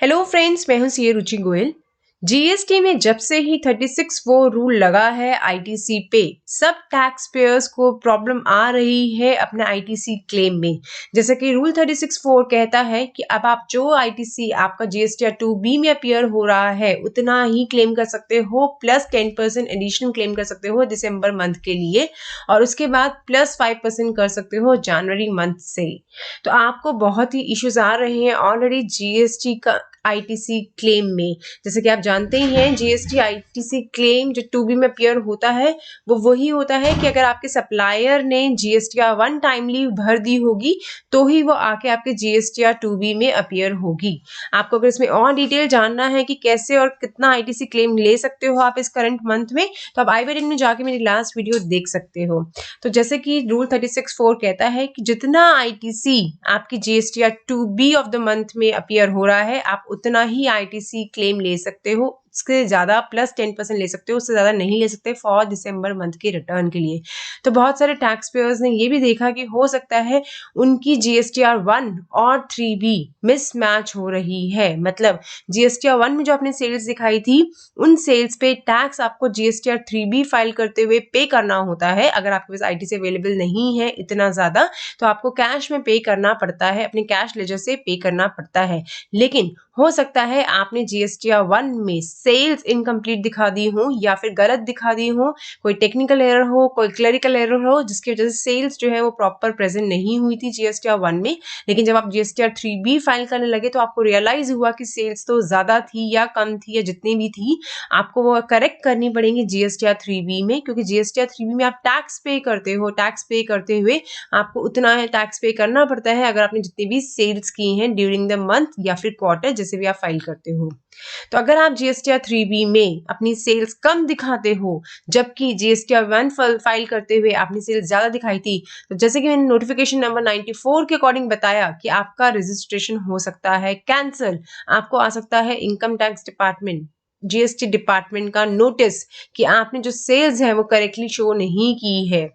Hello friends, मैं हूं CA रुचि Goyal. GST में जब से ही 36(4) रूल लगा है आईटीसी पे, सब टैक्स पेयर्स को प्रॉब्लम आ रही है अपना आईटीसी क्लेम में। जैसे कि रूल 36(4) कहता है कि अब आप जो आईटीसी आपका जीएसटी 2B में अपीयर हो रहा है उतना ही क्लेम कर सकते हो, प्लस 10% एडिशनल क्लेम कर सकते हो दिसंबर मंथ के लिए, और उसके बाद प्लस 5% कर सकते हो जनवरी मंथ से। तो आपको बहुत ही इश्यूज आ रहे हैं ऑलरेडी जीएसटी का आईटीसी क्लेम में। जैसे कि आप जानते ही हैं, जीएसटी आईटीसी क्लेम जो 2B में अपीयर होता है वो वही होता है कि अगर आपके सप्लायर ने जीएसटीआर 1 टाइमली भर दी होगी तो ही वो आके आपके जीएसटीआर 2B में अपीयर होगी। आपको अगर इसमें और डिटेल जानना है कि कैसे और कितना आईटीसी क्लेम ले सकते हो आप इस करंट मंथ में, तो आप आई बटन में जाके मेरी लास्ट वीडियो देख सकते हो। तो जैसे कि रूल 36(4) कहता है कि जितना आईटीसी आपकी GSTR 2B of the month में अपीयर हो रहा है आप उतना ही आईटीसी क्लेम ले सकते हो। इसके ज्यादा प्लस 10% ले सकते हो, उससे ज्यादा नहीं ले सकते फॉर दिसंबर मंथ के रिटर्न के लिए। तो बहुत सारे टैक्स पेयर्स ने ये भी देखा कि हो सकता है उनकी जीएसटीआर 1 और 3B मिसमैच हो रही है। मतलब जीएसटीआर 1 में जो आपने सेल्स दिखाई थी उन सेल्स पे टैक्स आपको जीएसटीआर 3B फाइल करते हुए पे करना होता है। अगर आपके पास आईटीसी अवेलेबल नहीं है इतना ज्यादा तो आपको कैश में पे करना पड़ता है, अपने कैश लेजर से पे करना पड़ता है। लेकिन हो सकता है आपने जीएसटीआर 1 में सेल्स इनकम्प्लीट दिखा दी हो या फिर गलत दिखा दी हो, कोई टेक्निकल एरर हो, कोई क्लरिकल एरर हो, जिसकी वजह से सेल्स जो है वो प्रॉपर प्रेजेंट नहीं हुई थी जीएसटीआर 1 में। लेकिन जब आप जीएसटीआर 3B फाइल करने लगे तो आपको रियलाइज हुआ कि सेल्स तो ज्यादा थी या कम थी या जितनी भी थी, आपको वो करेक्ट करनी पड़ेगी जीएसटीआर 3B में, क्योंकि जीएसटीआर 3B में आप टैक्स पे करते हो। टैक्स पे करते हुए आपको उतना है टैक्स पे करना पड़ता है अगर आपने जितनी भी सेल्स की हैं ड्यूरिंग द मंथ या फिर क्वार्टर, जैसे भी आप फाइल करते हो। तो अगर आप जीएसटीआर 3B में अपनी सेल्स कम दिखाते हो जबकि जीएसटीआर 1 फाइल करते हुए आपने सेल्स ज्यादा दिखाई थी, तो जैसे कि मैंने नोटिफिकेशन नंबर 94 के अकॉर्डिंग बताया कि आपका रजिस्ट्रेशन हो सकता है कैंसिल। आपको आ सकता है income tax department, GST department का नोटिस कि आपने जो सेल्स है वो करेक्टली शो नहीं की है।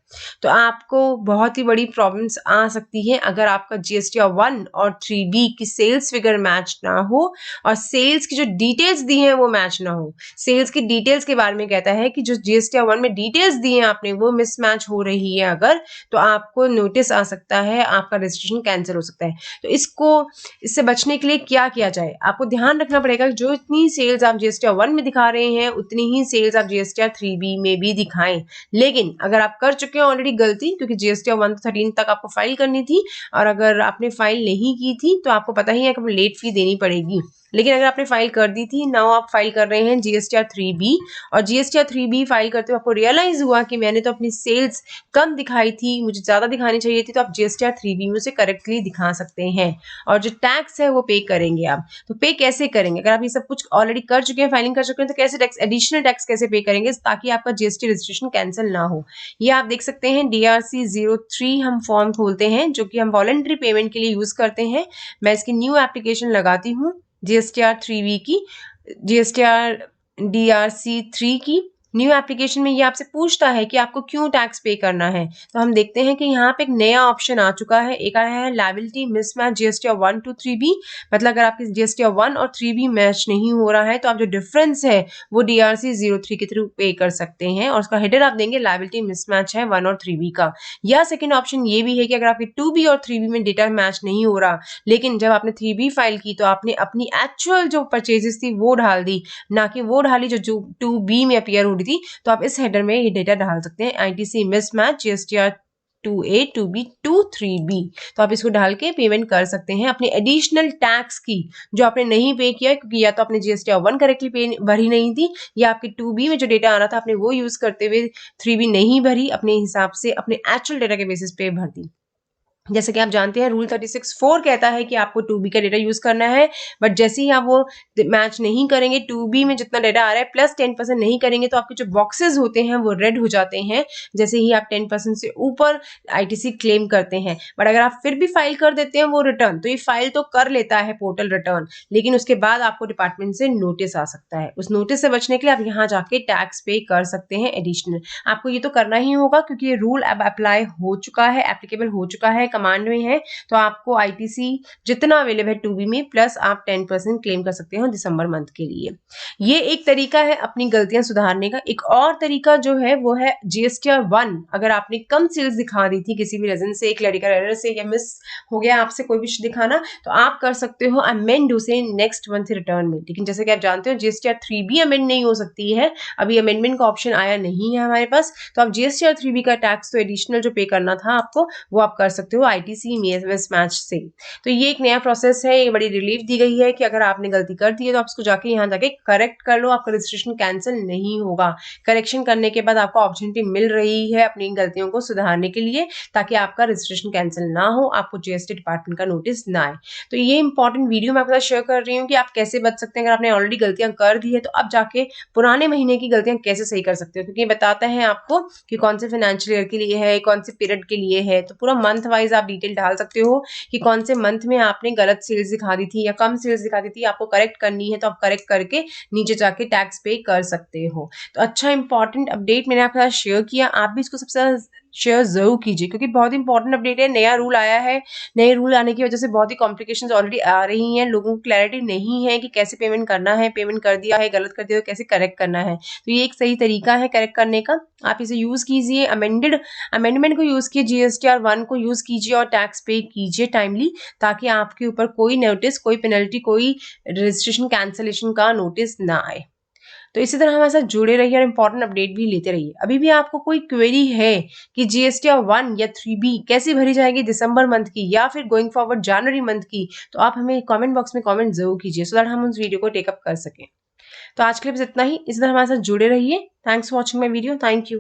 तो आपको बहुत ही बड़ी प्रॉब्लम्स आ सकती है अगर आपका जीएसटीआर 1 और 3B की सेल्स फिगर मैच ना हो और सेल्स की जो डिटेल्स दी हैं वो मैच ना हो। सेल्स की डिटेल्स के बारे में कहता है कि जो जीएसटीआर 1 में डिटेल्स दी हैं आपने वो मिसमैच हो रही है अगर, तो आपको नोटिस आ सकता है, आपका रजिस्ट्रेशन कैंसिल हो सकता है। तो इससे बचने के लिए क्या किया जाए, आपको ध्यान रखना पड़ेगा जो इतनी सेल्स आप जीएसटीआर 1 में दिखा रहे हैं उतनी ही सेल्स आप जीएसटीआर 3B में भी दिखाएं। लेकिन अगर आप कर चुके हैं ऑलरेडी गलती, क्योंकि जीएसटीआर 1 to 13 तक आपको फाइल करनी थी, और अगर आपने फाइल नहीं की थी तो आपको पता ही है कि लेट फी देनी पड़ेगी। लेकिन अगर आपने फाइल कर दी थी, नाउ आप फाइल कर रहे हैं जीएसटीआर 3B, और जीएसटीआर 3B फाइल करते हुए आपको रियलाइज हुआ कि मैंने तो अपनी सेल्स कम दिखाई थी, मुझे ज्यादा दिखानी चाहिए थी, तो आप जीएसटीआर 3B में उसे करेक्टली दिखा सकते हैं और जो टैक्स है वो पे करेंगे आप। तो पे कैसे करेंगे, अगर आप ये सब कुछ ऑलरेडी कर चुके हैं, फाइलिंग कर चुके हैं, तो कैसे टैक्स, एडिशनल टैक्स कैसे पे करेंगे ताकि आपका जीएसटी रजिस्ट्रेशन कैंसिल ना हो। ये आप देख सकते हैं DRC 03 हम फॉर्म खोलते हैं जो कि हम वॉलंटरी पेमेंट के लिए यूज करते हैं। मैं इसकी न्यू एप्लीकेशन लगाती हूँ जीएसटीआर 3B की, जीएसटीआर DRC 3 की न्यू एप्लीकेशन में ये आपसे पूछता है कि आपको क्यों टैक्स पे करना है। तो हम देखते हैं कि यहाँ पे एक नया ऑप्शन आ चुका है, एक आया है liability mismatch GSTR 1 to 3B। मतलब अगर आपकी जीएसटीआर 1 और 3B मैच नहीं हो रहा है तो आप जो डिफरेंस है वो DRC 03 के थ्रू पे कर सकते हैं, और उसका हेडर आप देंगे लायबिलिटी मिसमैच है 1 और 3B का। या सेकेंड ऑप्शन ये भी है कि अगर आपकी 2B और 3B में डेटा मैच नहीं हो रहा, लेकिन जब आपने 3B फाइल की तो आपने अपनी एक्चुअल जो परचेजेस थी वो डाल दी, ना कि वो डाली जो 2B में अपीयर हो रही थी, तो आप इस हेडर में ये डेटा डाल सकते हैं ITC mismatch GSTR 2A 2B 2 3B। तो आप इसको डाल के पेमेंट कर सकते हैं अपनी एडिशनल टैक्स की जो आपने नहीं पे किया, क्योंकि या तो आपने जीएसटीआर 1 करेक्टली पे भरी नहीं थी, या आपकी 2B में जो डेटा आ रहा था आपने वो यूज करते हुए 3B नहीं भरी, अपने हिसाब से अपने एक्चुअल डेटा के बेसिस पे भर दी। जैसे कि आप जानते हैं रूल 36(4) कहता है कि आपको 2B का डेटा यूज करना है, बट जैसे ही आप वो मैच नहीं करेंगे 2B में जितना डेटा आ रहा है प्लस 10% नहीं करेंगे तो आपके जो बॉक्सेस होते हैं वो रेड हो जाते हैं जैसे ही आप 10% से ऊपर आईटीसी क्लेम करते हैं। बट अगर आप फिर भी फाइल कर देते हैं वो रिटर्न, तो ये फाइल तो कर लेता है पोर्टल रिटर्न, लेकिन उसके बाद आपको डिपार्टमेंट से नोटिस आ सकता है। उस नोटिस से बचने के लिए आप यहाँ जाके टैक्स पे कर सकते हैं एडिशनल। आपको ये तो करना ही होगा क्योंकि ये रूल अब अप्लाई हो चुका है, एप्लीकेबल हो चुका है कमांड में है तो आपको आईटीसी जितना अवेलेबल है 2B में प्लस आप 10% क्लेम कर सकते हो दिसंबर मंथ के लिए। ये एक तरीका है अपनी गलतियां सुधारने का। एक और तरीका जो है वो है जीएसटीआर 1। अगर आपने कम सेल्स दिखा दी थी किसी भी रीजन से, क्लरिकल एरर से या मिस हो गया आपसे कोई भी दिखाना, तो आप कर सकते हो अमेंड उसे नेक्स्ट मंथ रिटर्न में। लेकिन जैसे कि आप जानते हो जीएसटीआर 3B अमेंड नहीं हो सकती है, अभी अमेंडमेंट का ऑप्शन आया नहीं है हमारे पास, तो आप जीएसटीआर 3B का टैक्स तो एडिशनल जो पे करना था आपको वो आप कर सकते हो आईटीसी मिसमैच से। तो ये एक नया प्रोसेस है, ये बड़ी रिलीफ दी गई है कि अगर आपने गलती कर दी है तो आप उसको जाके यहाँ जाके करेक्ट कर लो, आपका रजिस्ट्रेशन कैंसिल नहीं होगा। करेक्शन करने के बाद आपको अपॉर्चुनिटी मिल रही है अपनी गलतियों को सुधारने के लिए, ताकि आपका रजिस्ट्रेशन कैंसिल ना हो, आपको जीएसटी डिपार्टमेंट का नोटिस ना आए। तो ये इंपॉर्टेंट वीडियो मैं आपके साथ शेयर कर रही हूँ कि आप कैसे बच सकते हैं। अगर आपने ऑलरेडी गलतियां कर दी है तो अब जाके पुराने महीने की गलतियां कैसे सही कर सकते हो, क्योंकि ये बताता है आपको कि कौन से फाइनेंशियल ईयर के लिए है, कौन से पीरियड के लिए है। तो पूरा मंथ वाइज आप डिटेल डाल सकते हो कि कौन से मंथ में आपने गलत सेल्स दिखा दी थी या कम सेल्स दिखा दी थी, आपको करेक्ट करनी है तो आप करेक्ट करके नीचे जाके टैक्स पे कर सकते हो। तो अच्छा इंपॉर्टेंट अपडेट मैंने आपके साथ शेयर किया, आप भी इसको सबसे ज्यादा शेयर जरूर कीजिए क्योंकि बहुत इंपॉर्टेंट अपडेट है। नया रूल आया है, नए रूल आने की वजह से बहुत ही कॉम्प्लिकेशंस ऑलरेडी आ रही हैं, लोगों को क्लैरिटी नहीं है कि कैसे पेमेंट करना है, पेमेंट कर दिया है गलत कर दिया तो कैसे करेक्ट करना है। तो ये एक सही तरीका है करेक्ट करने का, आप इसे यूज कीजिए। अमेंडमेंट को यूज कीजिए, जीएसटीआर 1 को यूज कीजिए और टैक्स पे कीजिए टाइमली, ताकि आपके ऊपर कोई नोटिस, कोई पेनल्टी, कोई रजिस्ट्रेशन कैंसिलेशन का नोटिस ना आए। तो इसी तरह हमारे साथ जुड़े रहिए और इंपॉर्टेंट अपडेट भी लेते रहिए। अभी भी आपको कोई क्वेरी है कि जीएसटीआर 1 या 3B कैसे भरी जाएगी दिसंबर मंथ की या फिर गोइंग फॉरवर्ड जनवरी मंथ की, तो आप हमें कमेंट बॉक्स में कमेंट जरूर कीजिए सो दैट हम उस वीडियो को टेकअप कर सकें। तो आज के लिए बस इतना ही, इसी तरह हमारे साथ जुड़े रहिए। Thanks for watching my video. Thank you.